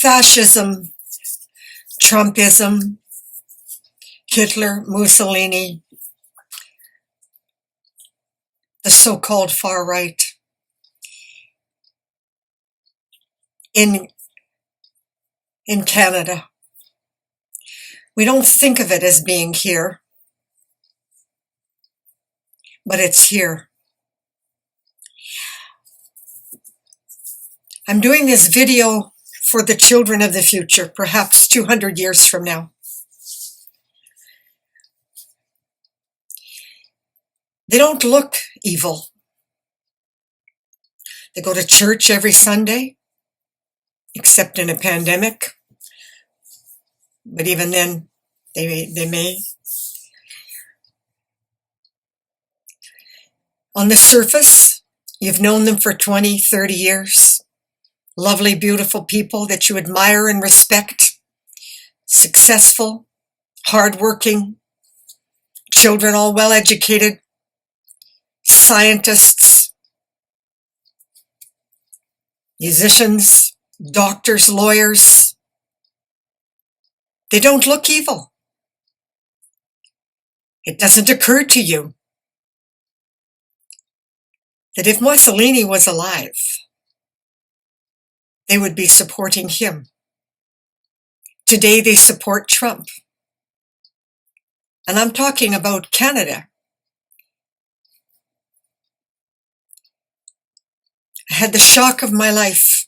Fascism, Trumpism, Hitler, Mussolini, the so-called far right. In Canada, we don't think of it as being here, but it's here. I'm doing this video for the children of the future, perhaps 200 years from now. They don't look evil. They go to church every Sunday, except in a pandemic. But even then, they may. On the surface, you've known them for 20, 30 years. Lovely, beautiful people that you admire and respect. Successful, hardworking, children all well-educated, scientists, musicians, doctors, lawyers. They don't look evil. It doesn't occur to you that if Mussolini was alive, they would be supporting him. Today they support Trump. And I'm talking about Canada. I had the shock of my life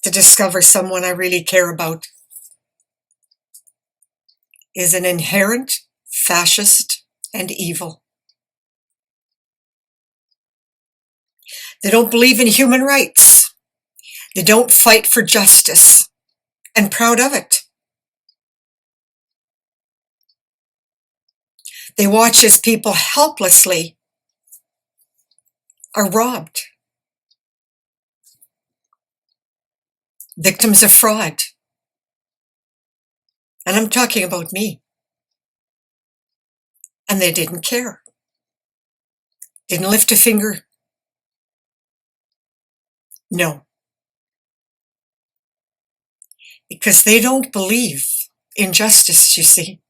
to discover someone I really care about is an inherent fascist and evil. They don't believe in human rights. They don't fight for justice, and proud of it. They watch as people helplessly are robbed, victims of fraud. And I'm talking about me. And they didn't care. Didn't lift a finger. No. Because they don't believe in justice, you see.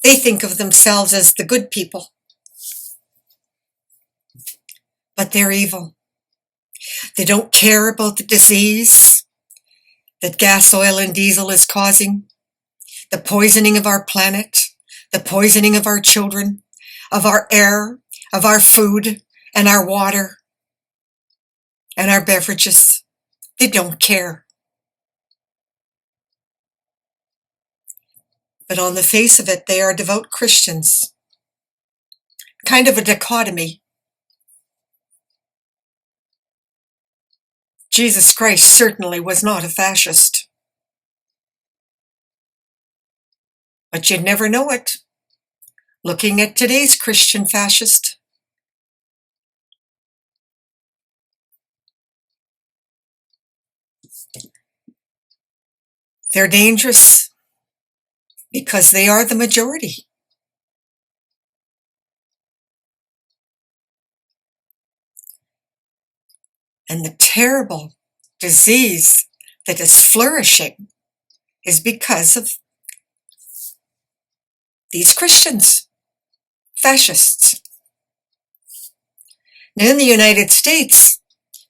They think of themselves as the good people. But they're evil. They don't care about the disease that gas, oil, and diesel is causing, the poisoning of our planet, the poisoning of our children, of our air, of our food, and our water, and our beverages. They don't care. But on the face of it, they are devout Christians. Kind of a dichotomy. Jesus Christ certainly was not a fascist. But you'd never know it, looking at today's Christian fascist. They're dangerous because they are the majority. And the terrible disease that is flourishing is because of these Christians, fascists. Now in the United States,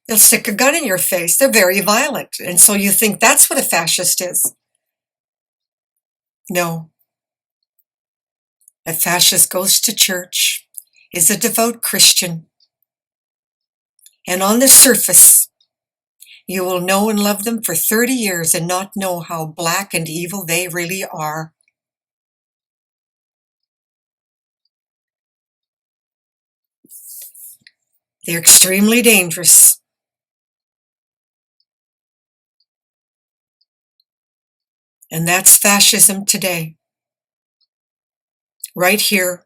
they'll stick a gun in your face. They're very violent. And so you think that's what a fascist is. No. A fascist goes to church, is a devout Christian. And on the surface, you will know and love them for 30 years and not know how black and evil they really are. They're extremely dangerous. And that's fascism today. Right here,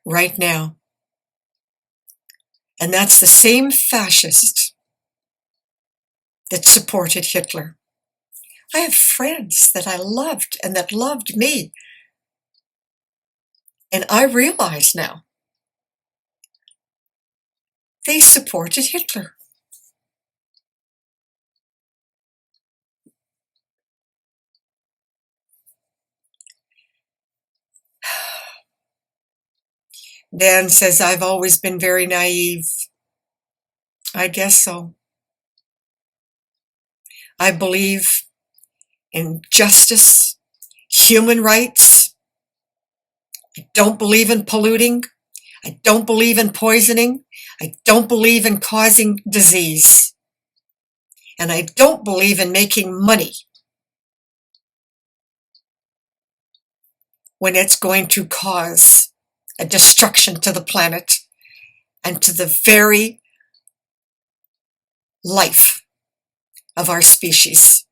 right now. And that's the same fascist that supported Hitler. I have friends that I loved and that loved me. And I realize now they supported Hitler. Dan says I've always been very naive. I guess so. I believe in justice, human rights. I don't believe in polluting. I don't believe in poisoning. I don't believe in causing disease. And I don't believe in making money when it's going to cause a destruction to the planet and to the very life of our species.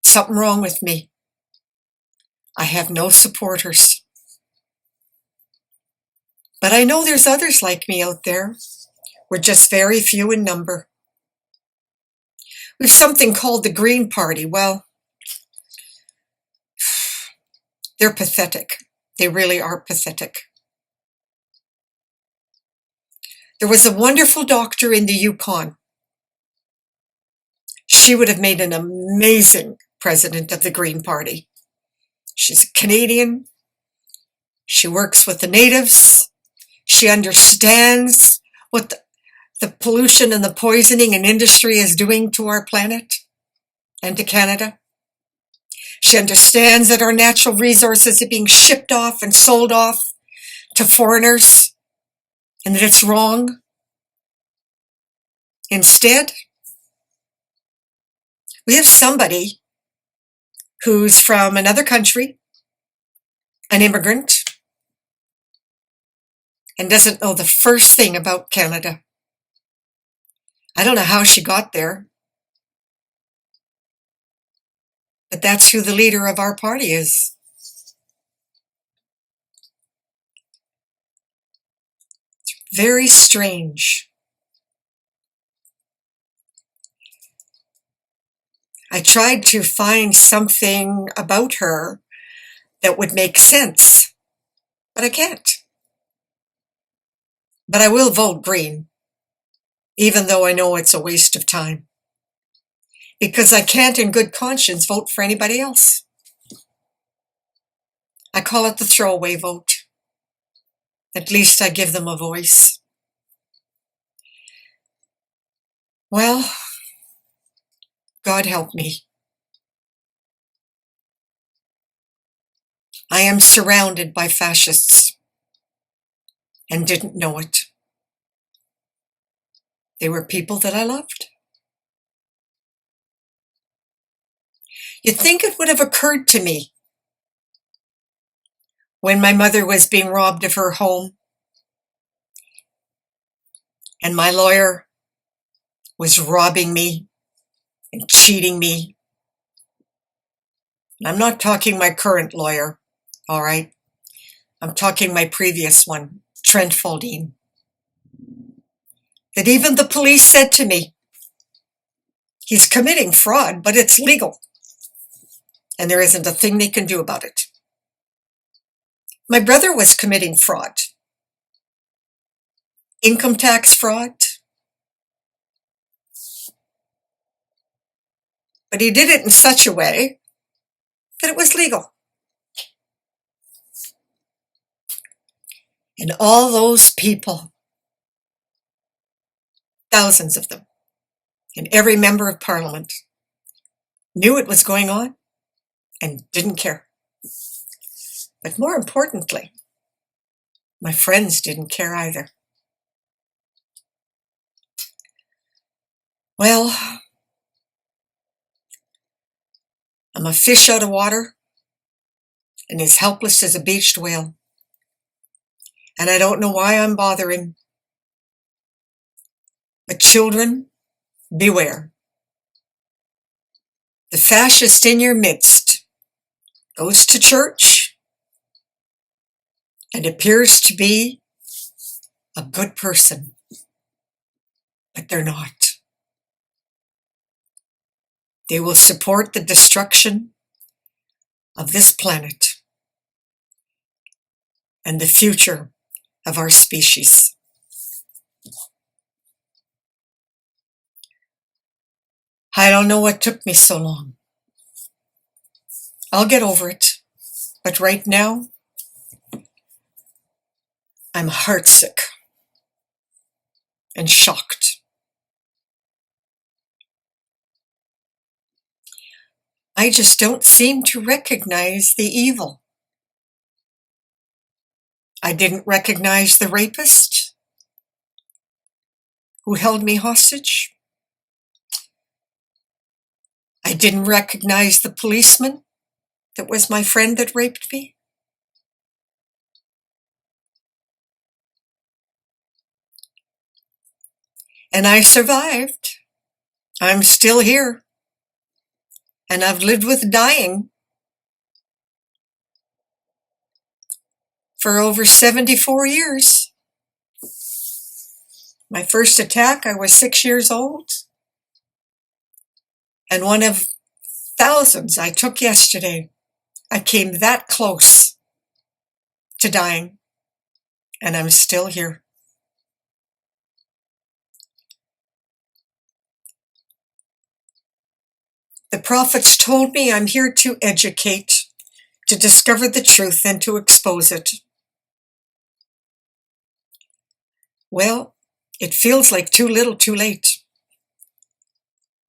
Something wrong with me. I have no supporters. But I know there's others like me out there. We're just very few in number. We've something called the Green Party. Well, they're pathetic. They really are pathetic. There was a wonderful doctor in the Yukon. She would have made an amazing president of the Green Party. She's a Canadian. She works with the natives. She understands what the pollution and the poisoning and industry is doing to our planet and to Canada. She understands that our natural resources are being shipped off and sold off to foreigners and that it's wrong. Instead, we have somebody who's from another country, an immigrant, and doesn't know the first thing about Canada. I don't know how she got there, but that's who the leader of our party is. Very strange. I tried to find something about her that would make sense, but I can't. But I will vote Green, even though I know it's a waste of time, because I can't in good conscience vote for anybody else. I call it the throwaway vote. At least I give them a voice. Well, God help me. I am surrounded by fascists and didn't know it. They were people that I loved. You'd think it would have occurred to me when my mother was being robbed of her home and my lawyer was robbing me and cheating me. And I'm not talking my current lawyer, all right? I'm talking my previous one, Trent Faldine. That even the police said to me, he's committing fraud, but it's legal. And there isn't a thing they can do about it. My brother was committing fraud. Income tax fraud. But he did it in such a way that it was legal. And all those people, thousands of them, and every member of parliament knew it was going on and didn't care. But more importantly, my friends didn't care either. Well, I'm a fish out of water and as helpless as a beached whale. And I don't know why I'm bothering. But children, beware. The fascist in your midst goes to church and appears to be a good person, but they're not. They will support the destruction of this planet and the future of our species. I don't know what took me so long. I'll get over it. But right now, I'm heartsick and shocked. I just don't seem to recognize the evil. I didn't recognize the rapist who held me hostage. I didn't recognize the policeman that was my friend that raped me. And I survived. I'm still here. And I've lived with dying for over 74 years. My first attack, I was 6 years old. And one of thousands I took yesterday. I came that close to dying. And I'm still here. The prophets told me I'm here to educate, to discover the truth and to expose it. Well, it feels like too little too late.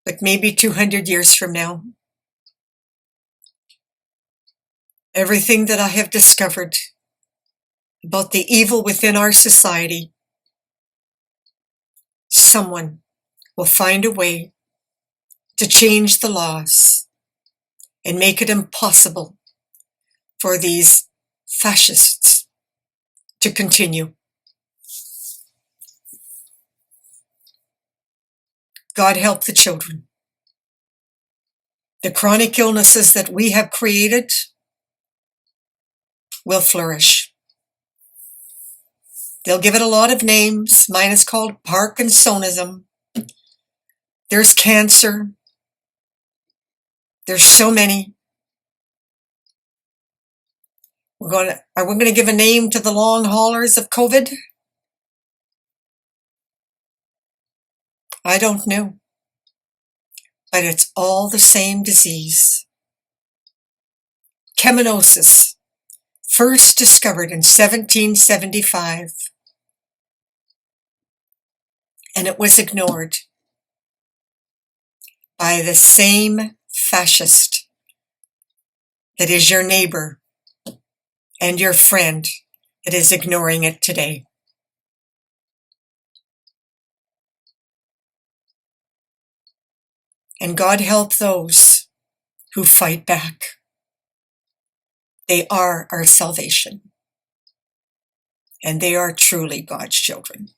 But maybe 200 years from now, everything that I have discovered about the evil within our society, someone will find a way to change the laws and make it impossible for these fascists to continue. God help the children. The chronic illnesses that we have created will flourish. They'll give it a lot of names. Mine is called Parkinsonism. There's cancer. There's so many. Are we going to give a name to the long haulers of COVID? I don't know. But it's all the same disease. Cheminosis, first discovered in 1775. And it was ignored by the same fascist that is your neighbor and your friend that is ignoring it today. And God help those who fight back. They are our salvation. And they are truly God's children.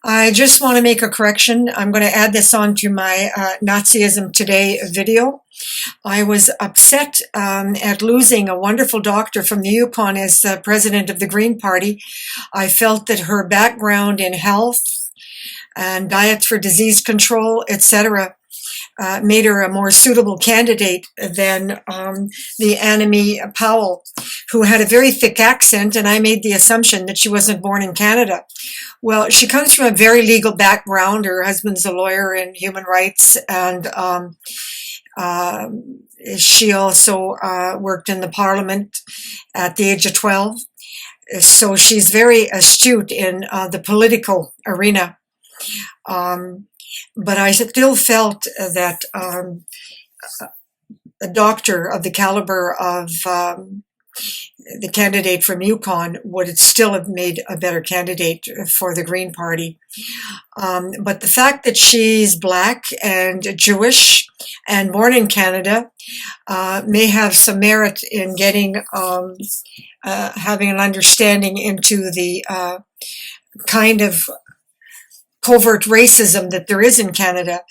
I just want to make a correction. I'm going to add this on to my Nazism Today video. I was upset at losing a wonderful doctor from the Yukon as president of the Green Party. I felt that her background in health and diets for disease control, etc., made her a more suitable candidate than the enemy Powell, who had a very thick accent, and I made the assumption that she wasn't born in Canada. Well, she comes from a very legal background. Her husband's a lawyer in human rights, and she also worked in the parliament at the age of 12. So she's very astute in the political arena. But I still felt that a doctor of the caliber of the candidate from Yukon would still have made a better candidate for the Green Party. But the fact that she's Black and Jewish and born in Canada may have some merit in getting having an understanding into the kind of covert racism that there is in Canada.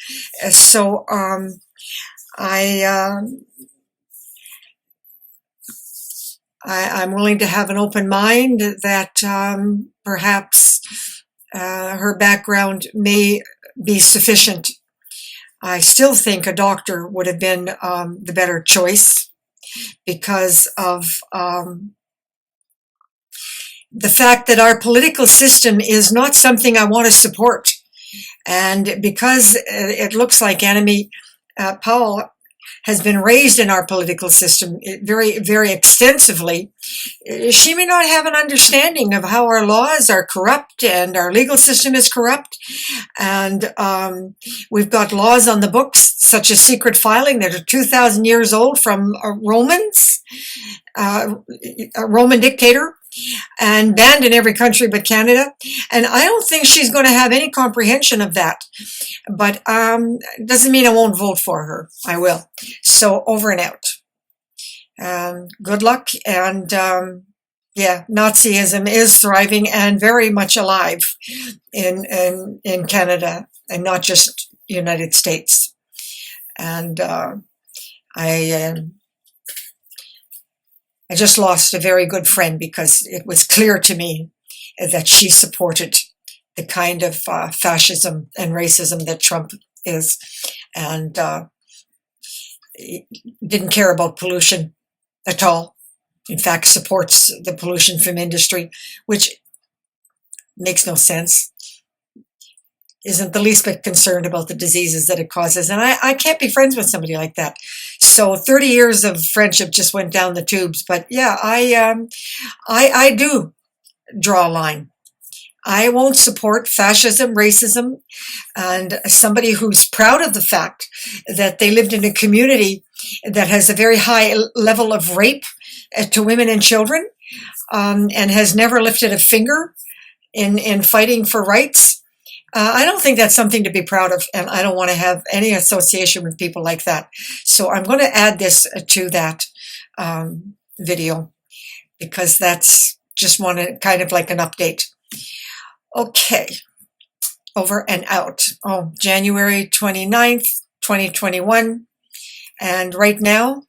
So I'm willing to have an open mind that perhaps her background may be sufficient. I still think a doctor would have been the better choice because of the fact that our political system is not something I want to support. And because it looks like enemy Powell has been raised in our political system very, very extensively, she may not have an understanding of how our laws are corrupt and our legal system is corrupt. And we've got laws on the books, such as secret filing, that are 2,000 years old from Romans, a Roman dictator, and banned in every country but Canada. And I don't think she's going to have any comprehension of that. But doesn't mean I won't vote for her. I will. So over and out. Good luck. And yeah, Nazism is thriving and very much alive in Canada, and not just United States. And I just lost a very good friend because it was clear to me that she supported the kind of fascism and racism that Trump is, and didn't care about pollution at all. In fact, supports the pollution from industry, which makes no sense. Isn't the least bit concerned about the diseases that it causes. And I can't be friends with somebody like that. So 30 years of friendship just went down the tubes. But yeah, I do draw a line. I won't support fascism, racism, and somebody who's proud of the fact that they lived in a community that has a very high level of rape to women and children, and has never lifted a finger in fighting for rights. I don't think that's something to be proud of, and I don't want to have any association with people like that. So I'm going to add this to that video, because that's just kind of like an update. Okay, over and out. Oh, January 29th, 2021. And right now,